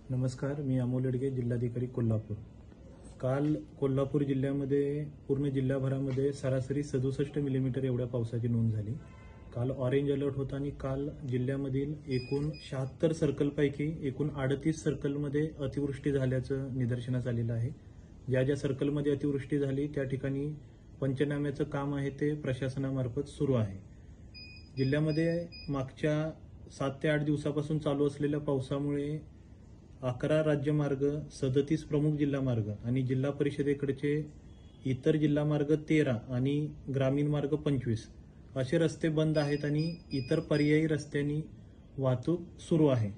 नमस्कार, मी अमोल येडगे, जिल्हाधिकारी कोल्हापूर। काल कोल्हापूर जिल्ह्यामध्ये पूर्ण जिल्हाभरामध्ये सरासरी 67 मिलीमीटर एवढ्या पावसाची नोंद झाली। काल ऑरेंज अलर्ट होता आणि काल जिल्ह्यामधील एकूण 76 सर्कलपैकी एकूण 38 सर्कलमध्ये अतिवृष्टी झाल्याचं निदर्शनास आलेलं आहे। ज्या ज्या सर्कलमध्ये अतिवृष्टी झाली त्या ठिकाणी पंचनाम्याचं काम आहे ते प्रशासनामार्फत सुरू आहे। जिल्ह्यामध्ये मागच्या 7 ते 8 दिवसापासून चालू असलेल्या पावसामुळे 11 राज्यमार्ग, 37 प्रमुख जिल्हा मार्ग आणि जिल्हा परिषदेकडचे इतर जिल्हा मार्ग 13 आणि ग्रामीण मार्ग 25 असे रस्ते बंद आहेत आणि इतर पर्यायी रस्त्यांनी वाहतूक सुरू आहे।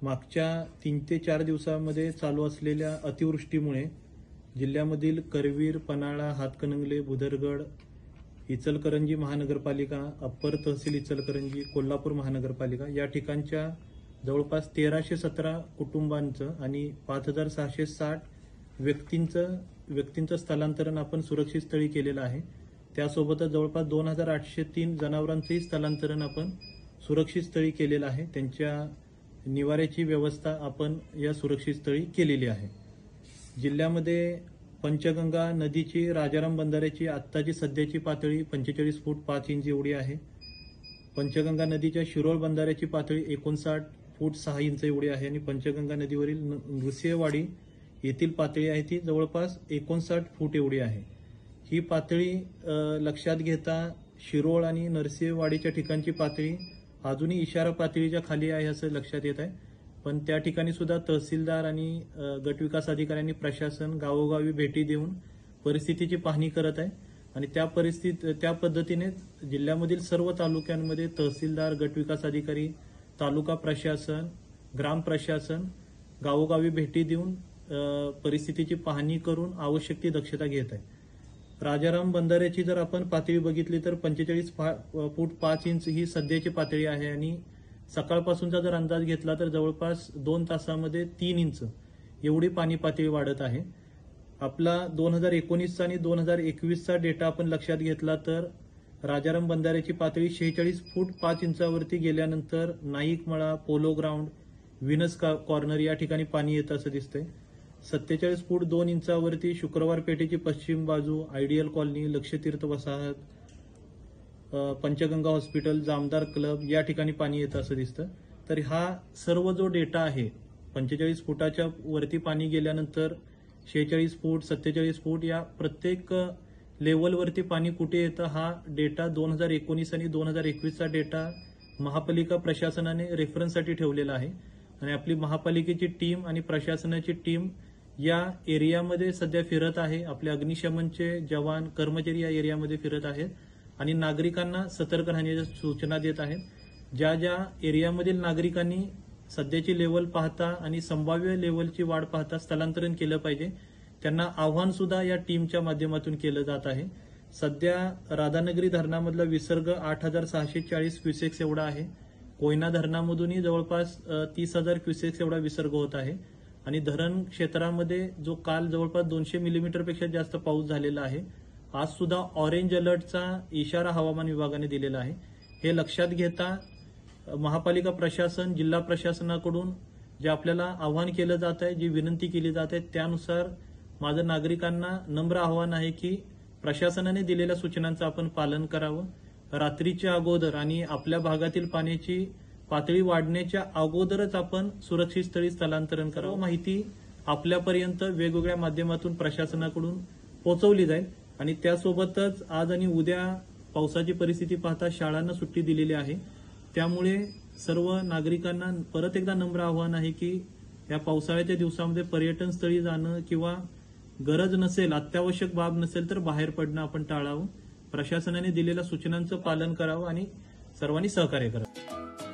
मागच्या 3 ते 4 दिवसांमध्ये चालू असलेल्या अतिवृष्टीमुळे जिल्ह्यामधील करवीर, पन्हाळा, हातकणंगले, भुदरगड, इचलकरंजी महानगरपालिका, अप्पर तहसील इचलकरंजी, कोल्हापूर महानगरपालिका या ठिकाणच्या जवळपास 1317 कुटुंबांचं आणि 5660 व्यक्तींचं स्थलांतरण आपण सुरक्षित स्थळी केलेलं आहे। त्यासोबतच जवळपास 2803 जनावरांचंही स्थलांतरण आपण सुरक्षित स्थळी केलेलं आहे। त्यांच्या निवाऱ्याची व्यवस्था आपण या सुरक्षित स्थळी केलेली आहे। जिल्ह्यामध्ये पंचगंगा नदीची राजाराम बंधाऱ्याची आत्ताची सध्याची पातळी 45 फूट 5 इंच एवढी आहे। पंचगंगा नदीच्या शिरोळ बंधाऱ्याची पातळी 59 फूट 6 इंच एवढी आहे आणि पंचगंगा नदीवरील नृसिंहवाडी येथील पातळी आहे ती जवळपास 59 फूट एवढी आहे। ही पातळी लक्षात घेता शिरोळ आणि नरसिंहवाडीच्या ठिकाणची पातळी अजूनही इशारा पातळीच्या खाली आहे असं लक्षात येत आहे। पण त्या ठिकाणी सुद्धा तहसीलदार आणि गटविकास अधिकाऱ्यांनी प्रशासन गावोगावी भेटी देऊन परिस्थितीची पाहणी करत आहे आणि त्या पद्धतीने जिल्ह्यामधील सर्व तालुक्यांमध्ये तहसीलदार, गटविकास अधिकारी, तालुका प्रशासन, ग्राम प्रशासन गावोगावी भेटी देऊन परिस्थितीची पाहणी करून आवश्यक ती दक्षता घेत आहे। राजाराम बंधाऱ्याची जर आपण पातळी बघितली तर 45 फूट 5 इंच ही सध्याची पातळी आहे आणि सकाळपासूनचा जर अंदाज घेतला तर जवळपास 2 तासामध्ये 3 इंच एवढी पाणी पातळी वाढत आहे। आपला 2019 आणि 2021चा डेटा आपण लक्षात घेतला तर राजाराम बंधाऱ्याची पातळी 46 फूट 5 इंचावरती गेल्यानंतर नाईकमळा, पोलो ग्राउंड, विनस कॉर्नर या ठिकाणी पाणी येतं असं दिसतंय। 47 फूट 2 इंचावरती शुक्रवार पेठेची पश्चिम बाजू, आयडियल कॉलनी, लक्षतीर्थ वसाहत, पंचगंगा हॉस्पिटल, जामदार क्लब या ठिकाणी पाणी येतं असं दिसतं। तर हा सर्व जो डेटा आहे 45 फुटाच्या वरती पाणी गेल्यानंतर 46 फूट, 47 फूट या प्रत्येक लेवलवरती पाणी कुठे येतं हा डेटा 2019 आणि 2021चा डेटा महापालिका प्रशासनाने रेफरन्ससाठी ठेवलेला आहे आणि आपली महापालिकेची टीम आणि प्रशासनाची टीम या एरियामध्ये सध्या फिरत आहे। आपले अग्निशमनचे जवान, कर्मचारी या एरियामध्ये फिरत आहेत आणि नागरिकांना सतर्क राहण्याच्या सूचना देत आहेत। ज्या ज्या एरियामधील नागरिकांनी सध्याची लेवल पाहता आणि संभाव्य लेवलची वाढ पाहता स्थलांतरण केलं पाहिजे त्यांना आव्हान सुद्धा या टीमच्या माध्यमातून केलं जात आहे। सध्या राधानगरी धरणामधला विसर्ग 8640 क्युसेक्स एवढा आहे। कोयना धरणामधूनही जवळपास 30,000 क्युसेक्स एवढा विसर्ग होत आहे आणि धरण क्षेत्रामध्ये जो काल जवळपास 200 मिलीमीटरपेक्षा जास्त पाऊस झालेला आहे। आज सुद्धा ऑरेंज अलर्टचा इशारा हवामान विभागाने दिलेला आहे। हे लक्षात घेता महापालिका प्रशासन, जिल्हा प्रशासनाकडून जे आपल्याला आवाहन केलं जात आहे, जी विनंती केली जात आहे त्यानुसार माझं नागरिकांना नम्र आवाहन आहे की प्रशासनाने दिलेल्या सूचनांचं आपण पालन करावं। रात्रीच्या अगोदर आणि आपल्या भागातील पाण्याची पातळी वाढण्याच्या अगोदरच आपण सुरक्षित स्थळी स्थलांतरण करावं। माहिती आपल्यापर्यंत वेगवेगळ्या माध्यमातून प्रशासनाकडून पोहोचवली जाईल आणि त्यासोबतच आज आणि उद्या पावसाची परिस्थिती पाहता शाळांना सुट्टी दिलेली आहे। त्यामुळे सर्व नागरिकांना परत एकदा नम्र आवाहन आहे की या पावसाळ्याच्या दिवसामध्ये पर्यटन स्थळी जाणं किंवा गरज नसेल, अत्यावश्यक बाब नसेल तर बाहेर पडणं आपण टाळावं। प्रशासनाने दिलेल्या सूचनांचं पालन करावं आणि सर्वांनी सहकार्य करावं।